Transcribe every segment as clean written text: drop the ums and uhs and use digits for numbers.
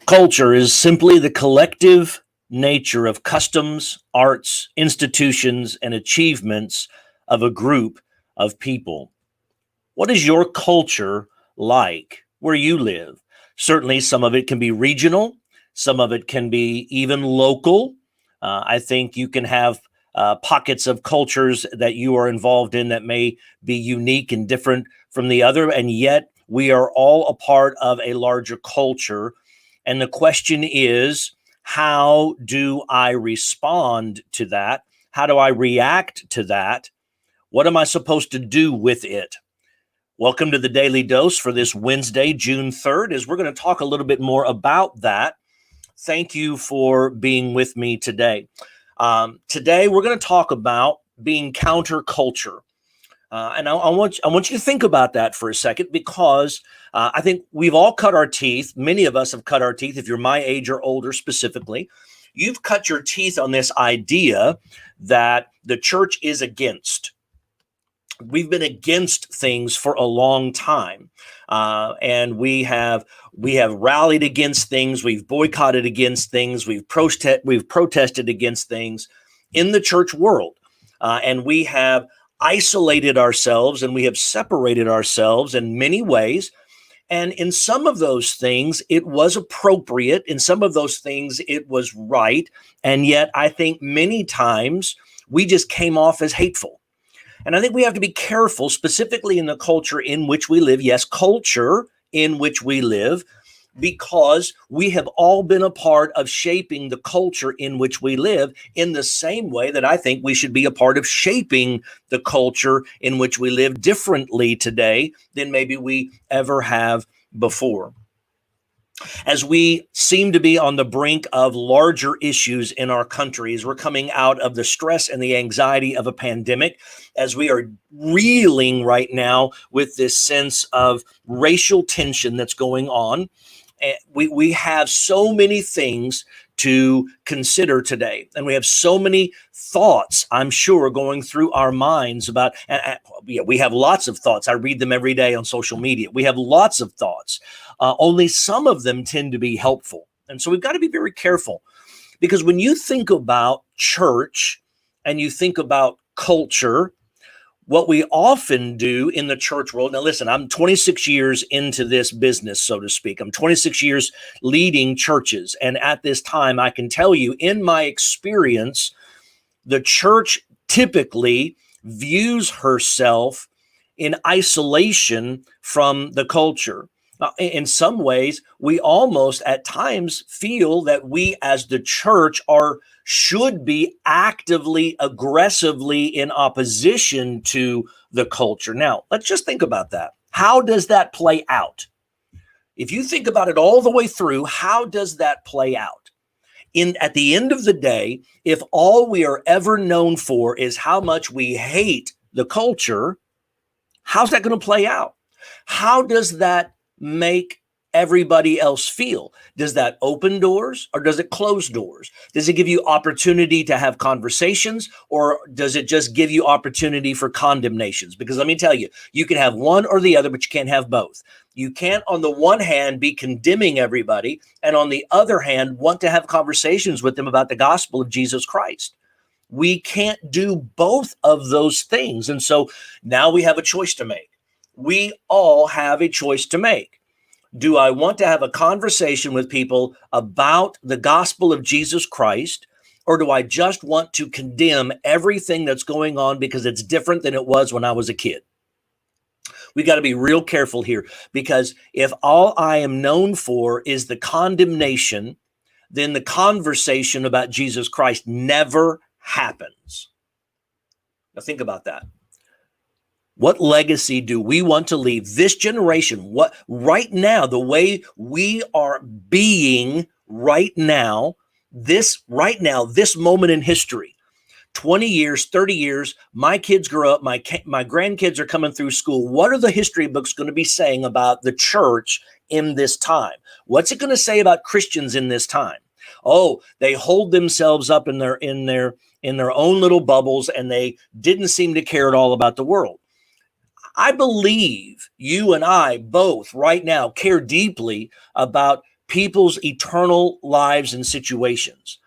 Culture is simply the collective nature of customs, arts, institutions, and achievements of a group of people. What is your culture like where you live? Certainly, some of it can be regional, some of it can be even local. I think you can have pockets of cultures that you are involved in that may be unique and different from the other, and yet we are all a part of a larger culture. And the question is, how do I respond to that? How do I react to that? What am I supposed to do with it? Welcome to the Daily Dose for this Wednesday, June 3rd, as we're going to talk a little bit more about that. Thank you for being with me today. Today, we're going to talk about being counterculture. And I want you to think about that for a second, because I think we've all cut our teeth. Many of us have cut our teeth. If you're my age or older specifically, you've cut your teeth on this idea that the church is against. We've been against things for a long time, and we have rallied against things. We've boycotted against things. We've protested against things in the church world, and we have isolated ourselves and we have separated ourselves in many ways. And in some of those things, it was appropriate. In some of those things, it was right. And yet, I think many times we just came off as hateful. And I think we have to be careful, specifically in the culture in which we live. Yes, culture in which we live, because we have all been a part of shaping the culture in which we live, in the same way that I think we should be a part of shaping the culture in which we live differently today than maybe we ever have before. As we seem to be on the brink of larger issues in our country, as we're coming out of the stress and the anxiety of a pandemic, as we are reeling right now with this sense of racial tension that's going on, we have so many things to consider today. And we have so many thoughts, I'm sure, going through our minds about, we have lots of thoughts. I read them every day on social media. We have lots of thoughts. Only some of them tend to be helpful. And so we've got to be very careful, because when you think about church and you think about culture, what we often do in the church world, now listen, I'm 26 years into this business, so to speak. I'm 26 years leading churches. And at this time, I can tell you, in my experience, the church typically views herself in isolation from the culture. Now, in some ways, we almost at times feel that we as the church should be actively, aggressively in opposition to the culture. Now, let's just think about that. How does that play out? If you think about it all the way through, how does that play out? At the end of the day, if all we are ever known for is how much we hate the culture, how's that going to play out? How does that make everybody else feel? Does that open doors or does it close doors? Does it give you opportunity to have conversations, or does it just give you opportunity for condemnations? Because let me tell you, you can have one or the other, but you can't have both. You can't, on the one hand, be condemning everybody, and on the other hand, want to have conversations with them about the gospel of Jesus Christ. We can't do both of those things. And so now we have a choice to make. We all have a choice to make. Do I want to have a conversation with people about the gospel of Jesus Christ, or do I just want to condemn everything that's going on because it's different than it was when I was a kid? We got to be real careful here, because if all I am known for is the condemnation, then the conversation about Jesus Christ never happens. Now think about that. What legacy do we want to leave this generation? What right now, the way we are being right now, this moment in history, 20 years, 30 years, my kids grow up, my grandkids are coming through school. What are the history books going to be saying about the church in this time? What's it going to say about Christians in this time? Oh, they hold themselves up in their own little bubbles, and they didn't seem to care at all about the world. I believe you and I both right now care deeply about people's eternal lives and situations.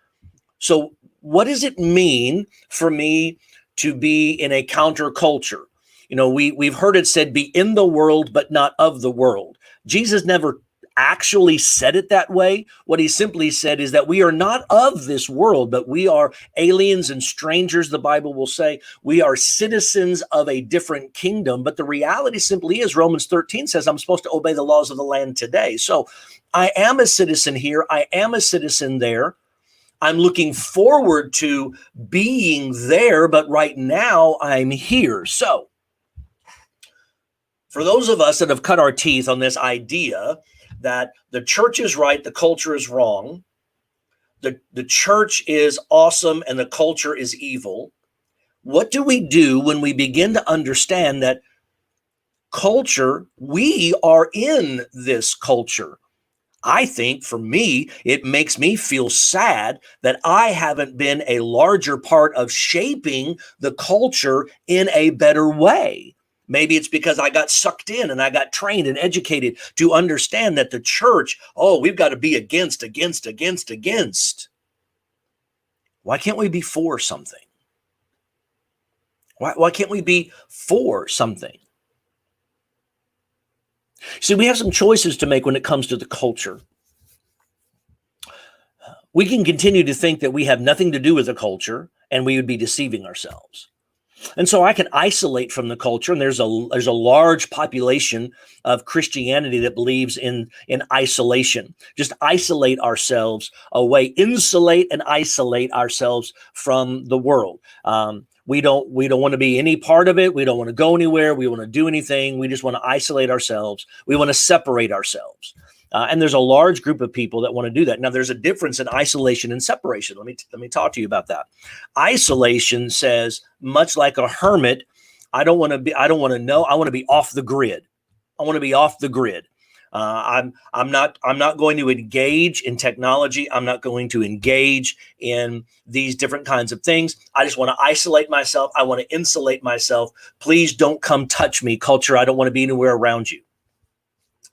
So what does it mean for me to be in a counterculture? You know, we've heard it said, be in the world, but not of the world. Jesus never actually said it that way. What he simply said is that we are not of this world, but we are aliens and strangers. The Bible will say we are citizens of a different kingdom. But the reality simply is Romans 13 says I'm supposed to obey the laws of the land today. So I am a citizen here. I am a citizen there. I'm looking forward to being there, but right now I'm here. So for those of us that have cut our teeth on this idea that the church is right, the culture is wrong, the church is awesome and the culture is evil, what do we do when we begin to understand that culture, we are in this culture? I think for me, it makes me feel sad that I haven't been a larger part of shaping the culture in a better way. Maybe it's because I got sucked in and I got trained and educated to understand that the church, oh, we've got to be against. Why can't we be for something? Why can't we be for something? See, we have some choices to make when it comes to the culture. We can continue to think that we have nothing to do with the culture, and we would be deceiving ourselves. And so I can isolate from the culture, and there's a large population of Christianity that believes in isolation. Just isolate ourselves away, insulate and isolate ourselves from the world. We don't want to be any part of it. We don't want to go anywhere. We want to do anything. We just want to isolate ourselves. We want to separate ourselves. And there's a large group of people that want to do that. Now, there's a difference in isolation and separation. Let me talk to you about that. Isolation says, much like a hermit, I don't want to know. I want to be off the grid. I want to be off the grid. I'm not going to engage in technology. I'm not going to engage in these different kinds of things. I just want to isolate myself. I want to insulate myself. Please don't come touch me, culture. I don't want to be anywhere around you.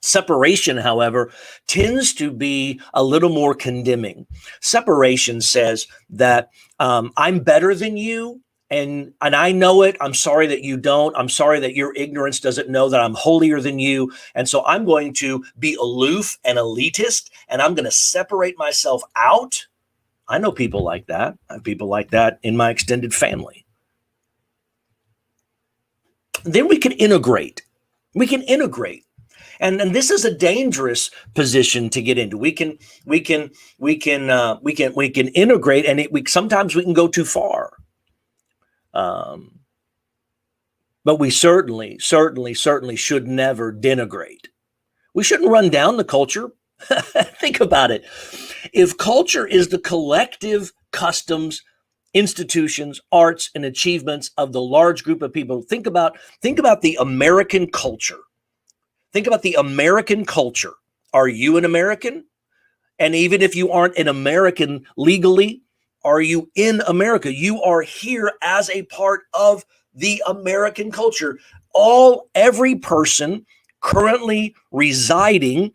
Separation, however, tends to be a little more condemning. Separation says that I'm better than you. And I know it. I'm sorry that you don't. I'm sorry that your ignorance doesn't know that I'm holier than you. And so I'm going to be aloof and elitist, and I'm going to separate myself out. I know people like that. I have people like that in my extended family. Then we can integrate. And this is a dangerous position to get into. We can integrate, and sometimes we can go too far. But we certainly should never denigrate. We shouldn't run down the culture. Think about it. If culture is the collective customs, institutions, arts, and achievements of the large group of people, think about the American culture. Think about the American culture. Are you an American? And even if you aren't an American legally, are you in America? You are here as a part of the American culture. Every person currently residing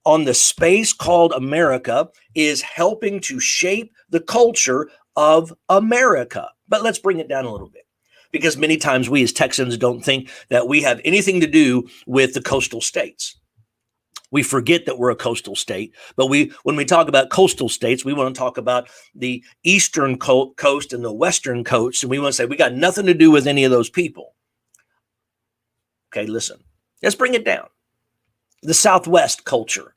on the space called America is helping to shape the culture of America. But let's bring it down a little bit, because many times we as Texans don't think that we have anything to do with the coastal states. We forget that we're a coastal state, but when we talk about coastal states, we want to talk about the eastern coast and the western coast, and we want to say we got nothing to do with any of those people. Okay, listen, let's bring it down. The Southwest culture.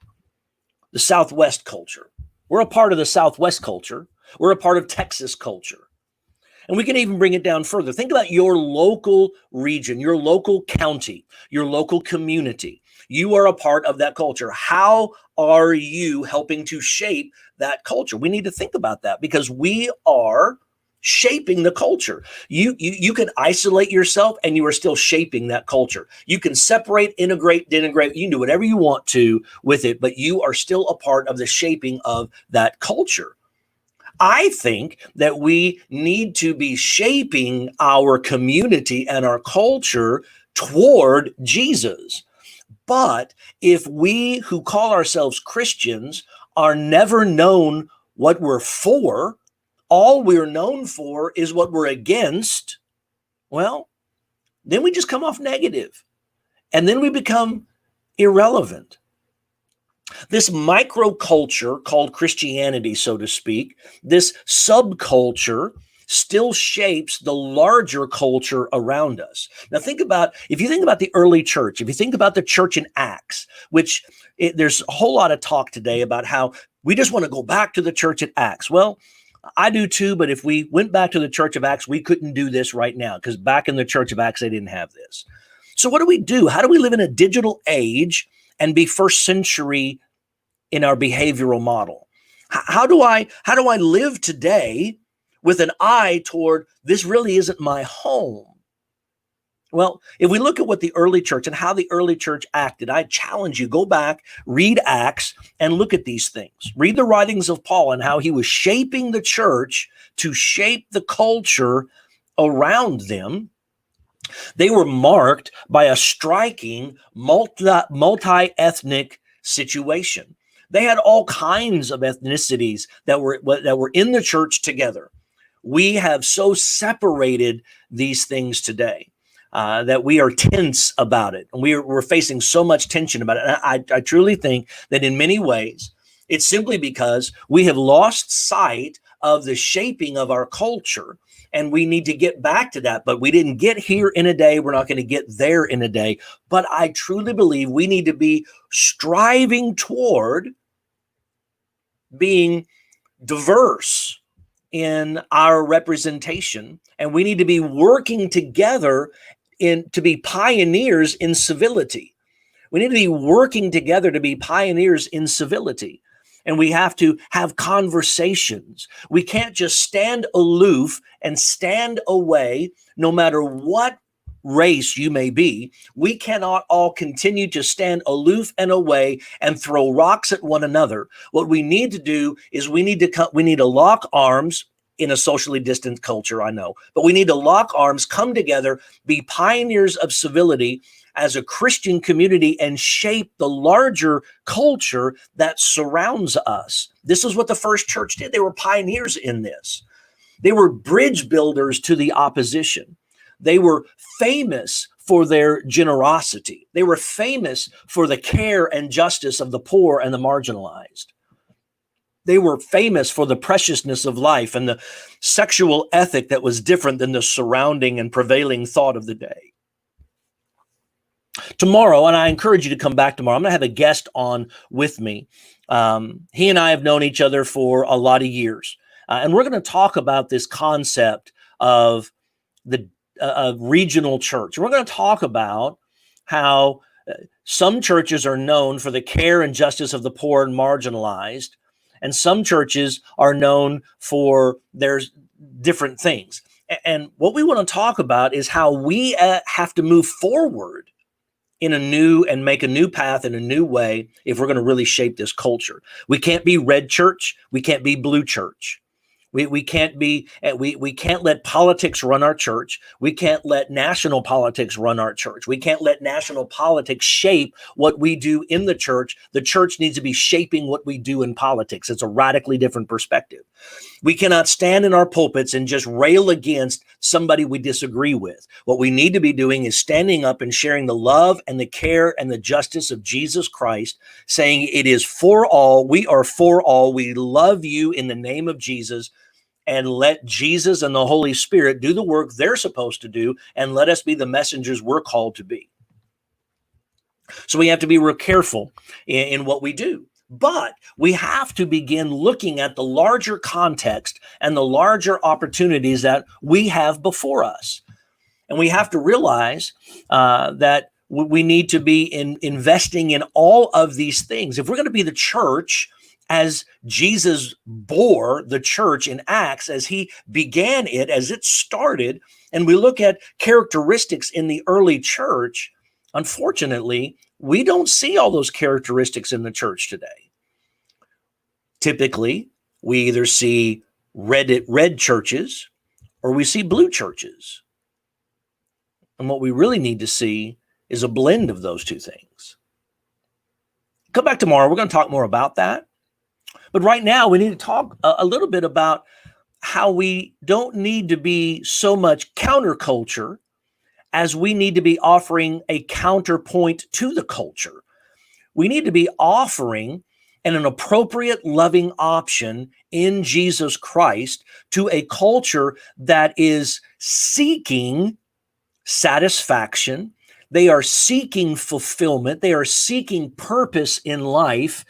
We're a part of the Southwest culture. We're a part of Texas culture. And we can even bring it down further. Think about your local region, your local county, your local community. You are a part of that culture. How are you helping to shape that culture? We need to think about that, because we are shaping the culture. You can isolate yourself and you are still shaping that culture. You can separate, integrate, denigrate. You can do whatever you want to with it, but you are still a part of the shaping of that culture. I think that we need to be shaping our community and our culture toward Jesus. But if we who call ourselves Christians are never known what we're for, all we're known for is what we're against, well, then we just come off negative, and then we become irrelevant. This microculture called Christianity, so to speak, this subculture still shapes the larger culture around us. Now, if you think about the early church, if you think about the church in Acts, there's a whole lot of talk today about how we just want to go back to the church at Acts. Well, I do too, but if we went back to the church of Acts, we couldn't do this right now, because back in the church of Acts, they didn't have this. So what do we do? How do we live in a digital age and be first century in our behavioral model? How do I live today with an eye toward this really isn't my home? Well, if we look at what the early church and how the early church acted, I challenge you, go back, read Acts, and look at these things. Read the writings of Paul and how he was shaping the church to shape the culture around them. They were marked by a striking multi-ethnic situation. They had all kinds of ethnicities that were in the church together. We have so separated these things today that we are tense about it. And we're facing so much tension about it. And I truly think that in many ways, it's simply because we have lost sight of the shaping of our culture. And we need to get back to that. But we didn't get here in a day. We're not going to get there in a day. But I truly believe we need to be striving toward being diverse in our representation. And we need to be working together to be pioneers in civility. We need to be working together to be pioneers in civility. And we have to have conversations. We can't just stand aloof and stand away no matter what race you may be. We cannot all continue to stand aloof and away and throw rocks at one another. What we need to do is we need to lock arms in a socially distant culture, I know, but we need to lock arms, come together, be pioneers of civility as a Christian community, and shape the larger culture that surrounds us. This is what the first church did. They were pioneers in this. They were bridge builders to the opposition. They were famous for their generosity. They were famous for the care and justice of the poor and the marginalized. They were famous for the preciousness of life and the sexual ethic that was different than the surrounding and prevailing thought of the day. Tomorrow, and I encourage you to come back tomorrow, I'm going to have a guest on with me. He and I have known each other for a lot of years. And we're going to talk about this concept of the regional church. We're going to talk about how some churches are known for the care and justice of the poor and marginalized, and some churches are known for their different things. And what we want to talk about is how we have to move forward in a new and make a new path in a new way if we're going to really shape this culture. We can't be red church. We can't be blue church. We can't let politics run our church. We can't let national politics run our church. We can't let national politics shape what we do in the church. The church needs to be shaping what we do in politics. It's a radically different perspective. We cannot stand in our pulpits and just rail against somebody we disagree with. What we need to be doing is standing up and sharing the love and the care and the justice of Jesus Christ, saying it is for all. We are for all. We love you in the name of Jesus. And let Jesus and the Holy Spirit do the work they're supposed to do, and let us be the messengers we're called to be. So we have to be real careful in what we do. But we have to begin looking at the larger context and the larger opportunities that we have before us. And we have to realize that we need to be investing in all of these things. If we're going to be the church as Jesus bore the church in Acts, as he began it, as it started, and we look at characteristics in the early church, unfortunately, we don't see all those characteristics in the church today. Typically, we either see red churches or we see blue churches. And what we really need to see is a blend of those two things. Come back tomorrow. We're going to talk more about that. But right now, we need to talk a little bit about how we don't need to be so much counterculture as we need to be offering a counterpoint to the culture. We need to be offering an appropriate loving option in Jesus Christ to a culture that is seeking satisfaction. They are seeking fulfillment. They are seeking purpose in life,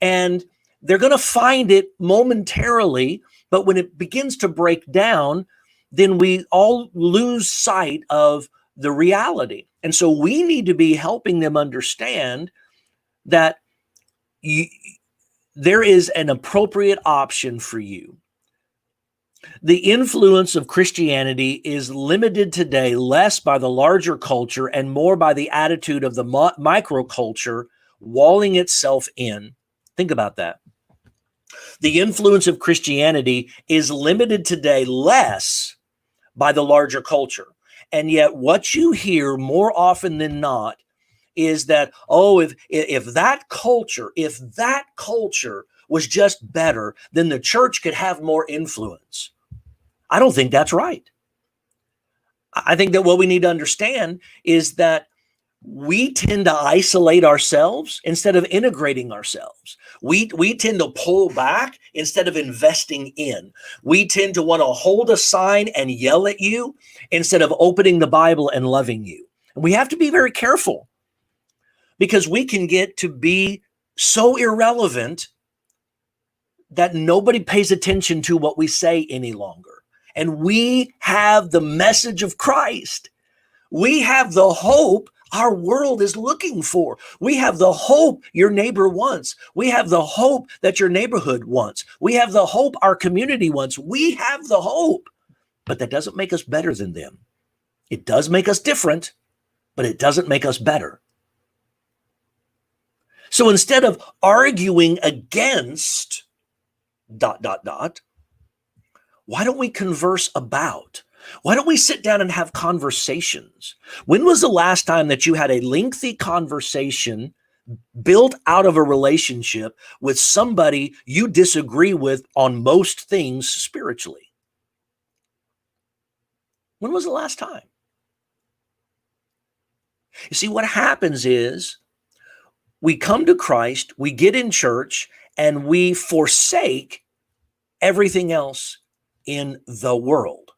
and they're going to find it momentarily. But when it begins to break down, then we all lose sight of the reality. And so we need to be helping them understand that there is an appropriate option for you. The influence of Christianity is limited today less by the larger culture and more by the attitude of the microculture walling itself in. Think about that. The influence of Christianity is limited today less by the larger culture. And yet what you hear more often than not is that, oh, if that culture was just better, then the church could have more influence. I don't think that's right. I think that what we need to understand is that we tend to isolate ourselves instead of integrating ourselves. We tend to pull back instead of investing in. We tend to want to hold a sign and yell at you instead of opening the Bible and loving you. And we have to be very careful, because we can get to be so irrelevant that nobody pays attention to what we say any longer. And we have the message of Christ. We have the hope our world is looking for. We have the hope your neighbor wants. We have the hope that your neighborhood wants. We have the hope our community wants. We have the hope, but that doesn't make us better than them. It does make us different, but it doesn't make us better. So instead of arguing against ... why don't we converse about? Why don't we sit down and have conversations? When was the last time that you had a lengthy conversation built out of a relationship with somebody you disagree with on most things spiritually? When was the last time? You see, what happens is we come to Christ, we get in church, and we forsake everything else in the world.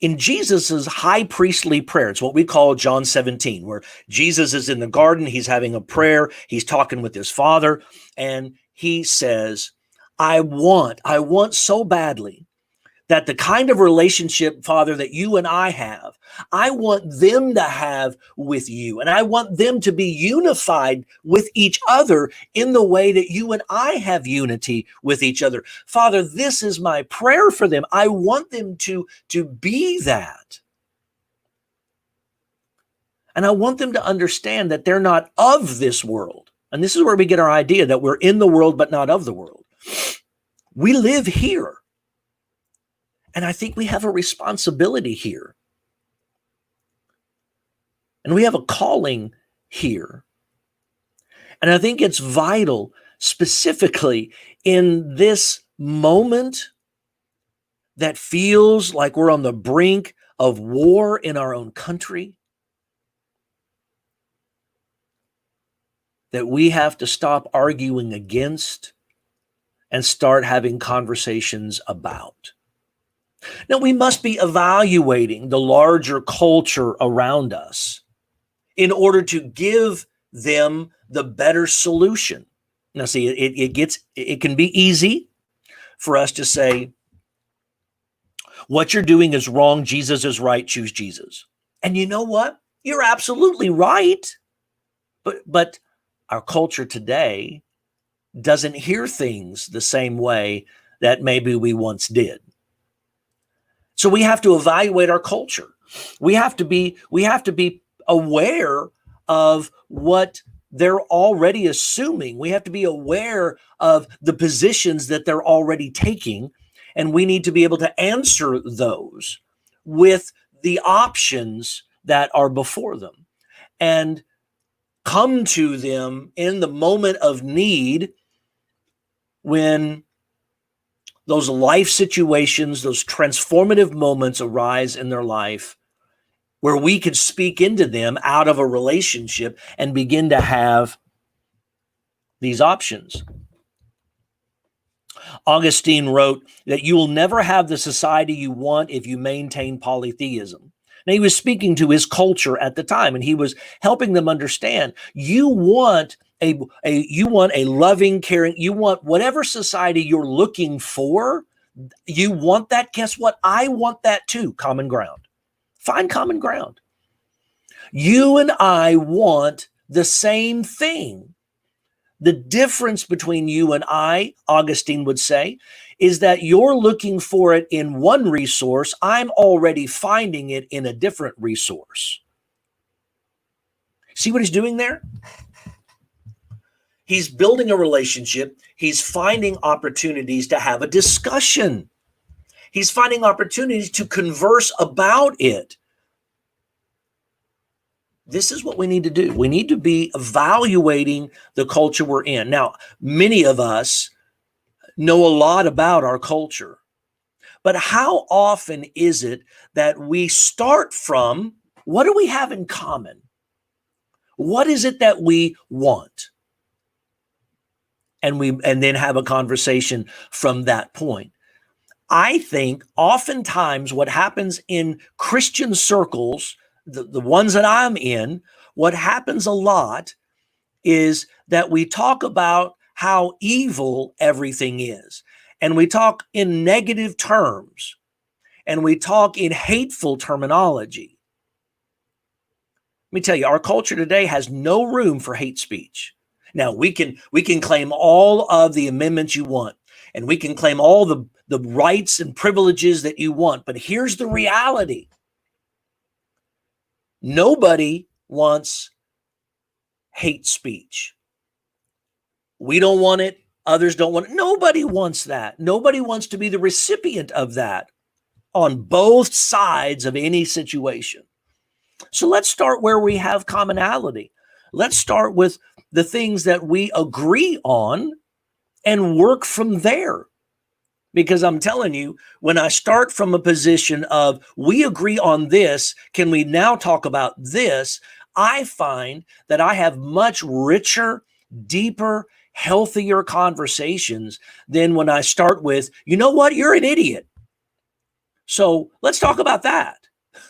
In Jesus's high priestly prayer, it's what we call John 17, where Jesus is in the garden, he's having a prayer, he's talking with his Father, and he says, I want so badly that the kind of relationship, Father, that you and I have, I want them to have with you. And I want them to be unified with each other in the way that you and I have unity with each other. Father, this is my prayer for them. I want them to be that. And I want them to understand that they're not of this world. And this is where we get our idea that we're in the world, but not of the world. We live here. And I think we have a responsibility here. And we have a calling here. And I think it's vital, specifically in this moment that feels like we're on the brink of war in our own country, that we have to stop arguing against and start having conversations about. Now, we must be evaluating the larger culture around us in order to give them the better solution. Now, see, it can be easy for us to say, what you're doing is wrong, Jesus is right, choose Jesus. And you know what? You're absolutely right. But our culture today doesn't hear things the same way that maybe we once did. So we have to evaluate our culture. We have to be aware of what they're already assuming. We have to be aware of the positions that they're already taking, and we need to be able to answer those with the options that are before them. And come to them in the moment of need when those life situations, those transformative moments arise in their life, where we could speak into them out of a relationship and begin to have these options. Augustine wrote that you will never have the society you want if you maintain polytheism. Now, he was speaking to his culture at the time, and he was helping them understand you want a loving, caring, you want whatever society you're looking for, you want that. Guess what? I want that too. Common ground. Find common ground. You and I want the same thing. The difference between you and I, Augustine would say, is that you're looking for it in one resource. I'm already finding it in a different resource. See what he's doing there? He's building a relationship. He's finding opportunities to have a discussion. He's finding opportunities to converse about it. This is what we need to do. We need to be evaluating the culture we're in. Now, many of us know a lot about our culture, but how often is it that we start from what do we have in common? What is it that we want? And then have a conversation from that point. I think oftentimes what happens in Christian circles, the ones that I'm in, what happens a lot is that we talk about how evil everything is. And we talk in negative terms. And we talk in hateful terminology. Let me tell you, our culture today has no room for hate speech. Now, we can claim all of the amendments you want. And we can claim all the rights and privileges that you want. But here's the reality. Nobody wants hate speech. We don't want it. Others don't want it. Nobody wants that. Nobody wants to be the recipient of that on both sides of any situation. So let's start where we have commonality. Let's start with the things that we agree on and work from there. Because I'm telling you, when I start from a position of we agree on this, can we now talk about this? I find that I have much richer, deeper, healthier conversations than when I start with, you know what, you're an idiot. So let's talk about that.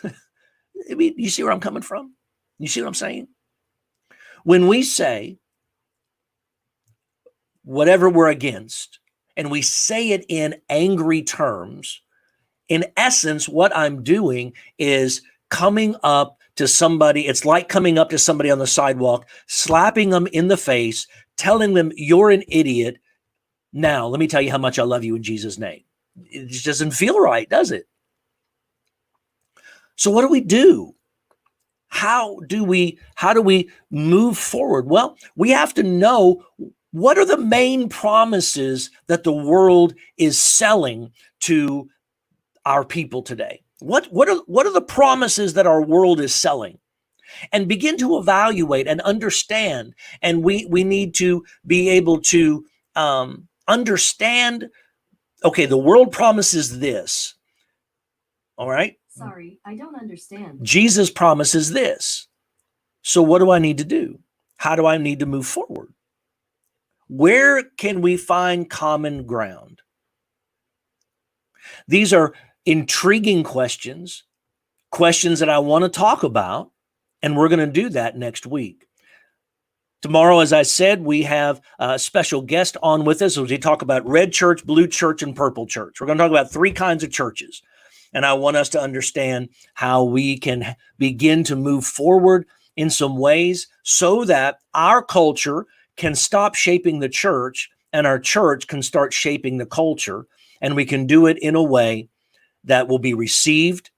I mean, you see where I'm coming from? You see what I'm saying? When we say whatever we're against, and we say it in angry terms, in essence, what I'm doing is coming up to somebody. It's like coming up to somebody on the sidewalk, slapping them in the face, telling them you're an idiot. Now, let me tell you how much I love you in Jesus' name. It just doesn't feel right, does it? So what do we do? How do we move forward? Well, we have to know what are the main promises that the world is selling to our people today? What are the promises that our world is selling? And begin to evaluate and understand. And we need to be able to understand, okay, the world promises this. All right? Sorry, I don't understand. Jesus promises this. So what do I need to do? How do I need to move forward? Where can we find common ground? These are intriguing questions that I want to talk about, and we're going to do that next week. Tomorrow, as I said, we have a special guest on with us as we talk about red church, blue church, and purple church. We're going to talk about 3 kinds of churches, and I want us to understand how we can begin to move forward in some ways so that our culture can stop shaping the church and our church can start shaping the culture, and we can do it in a way that will be received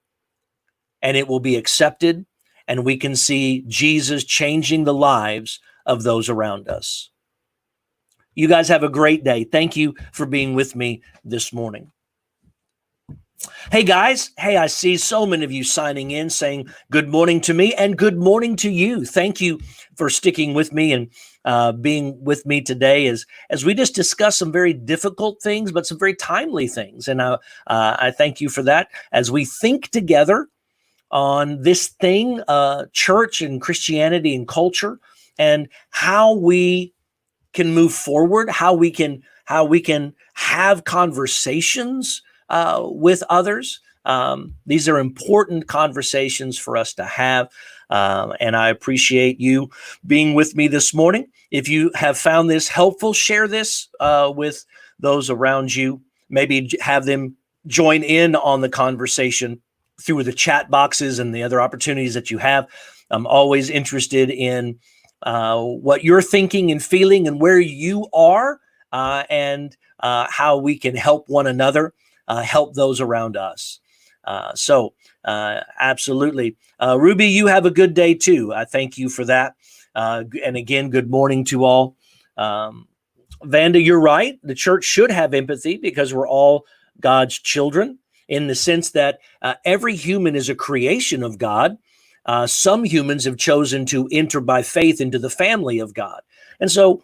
and it will be accepted, and we can see Jesus changing the lives of those around us. You guys have a great day. Thank you for being with me this morning. Hey guys, hey, I see so many of you signing in saying good morning to me and good morning to you. Thank you for sticking with me and being with me today as we just discuss some very difficult things, but some very timely things. And I thank you for that as we think together on this thing, church and Christianity and culture, and how we can move forward, how we can have conversations with others. These are important conversations for us to have, and I appreciate you being with me this morning. If you have found this helpful, share this with those around you. Maybe have them join in on the conversation through the chat boxes and the other opportunities that you have. I'm always interested in what you're thinking and feeling and where you are, and how we can help one another, help those around us. So absolutely. Ruby, you have a good day too. I thank you for that. And again, good morning to all. Vanda, you're right. The church should have empathy because we're all God's children, in the sense that every human is a creation of God. Some humans have chosen to enter by faith into the family of God. And so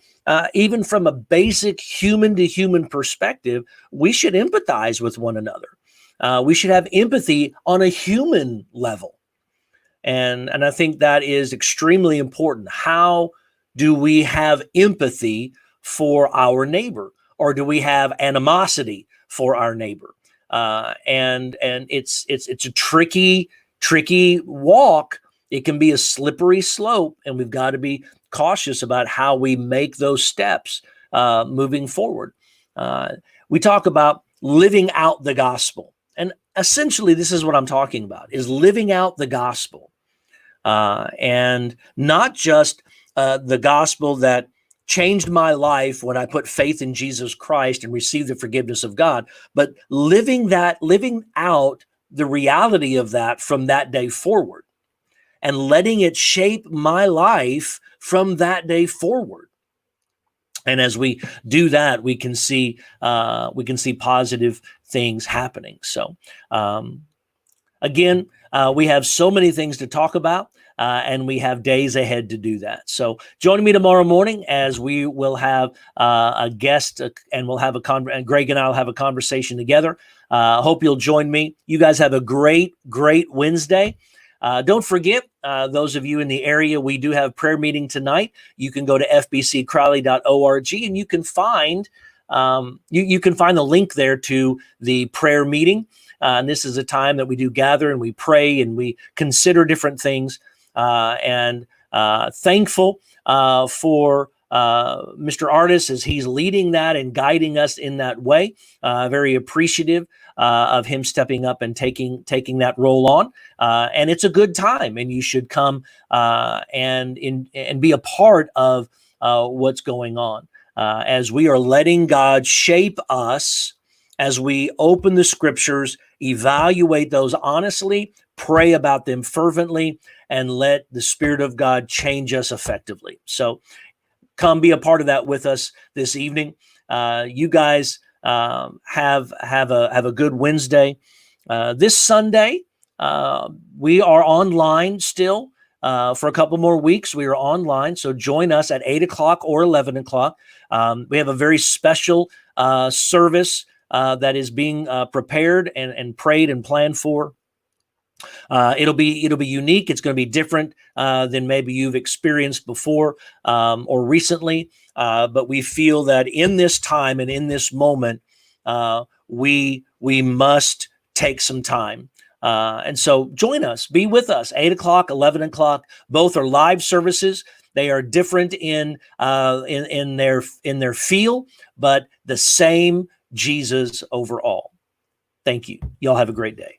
even from a basic human to human perspective, we should empathize with one another. We should have empathy on a human level. And I think that is extremely important. How do we have empathy for our neighbor? Or do we have animosity for our neighbor? And it's a tricky walk. It can be a slippery slope, and we've got to be cautious about how we make those steps moving forward. We talk about living out the gospel, and essentially this is what I'm talking about, is living out the gospel, and not just the gospel that changed my life when I put faith in Jesus Christ and received the forgiveness of God, but living out the reality of that from that day forward, and letting it shape my life from that day forward. And as we do that, we can see positive things happening. So again, we have so many things to talk about. And we have days ahead to do that. So join me tomorrow morning as we will have a guest, and we'll have and Greg and I will have a conversation together. Hope you'll join me. You guys have a great Wednesday. Don't forget, those of you in the area, we do have prayer meeting tonight. You can go to fbccrowley.org and you can find you can find the link there to the prayer meeting. And this is a time that we do gather and we pray and we consider different things. And thankful for Mr. Artis as he's leading that and guiding us in that way. Very appreciative of him stepping up and taking that role on. And it's a good time, and you should come and be a part of what's going on as we are letting God shape us, as we open the scriptures, evaluate those honestly, pray about them fervently, and let the Spirit of God change us effectively. So come be a part of that with us this evening. You guys have a good Wednesday. This Sunday, we are online still for a couple more weeks. We are online, so join us at 8 o'clock or 11 o'clock. We have a very special service that is being prepared and prayed and planned for. It'll be unique. It's going to be different than maybe you've experienced before or recently. But we feel that in this time and in this moment, we must take some time. And so join us, be with us, 8 o'clock, 11 o'clock. Both are live services. They are different in their feel, but the same Jesus overall. Thank you. Y'all have a great day.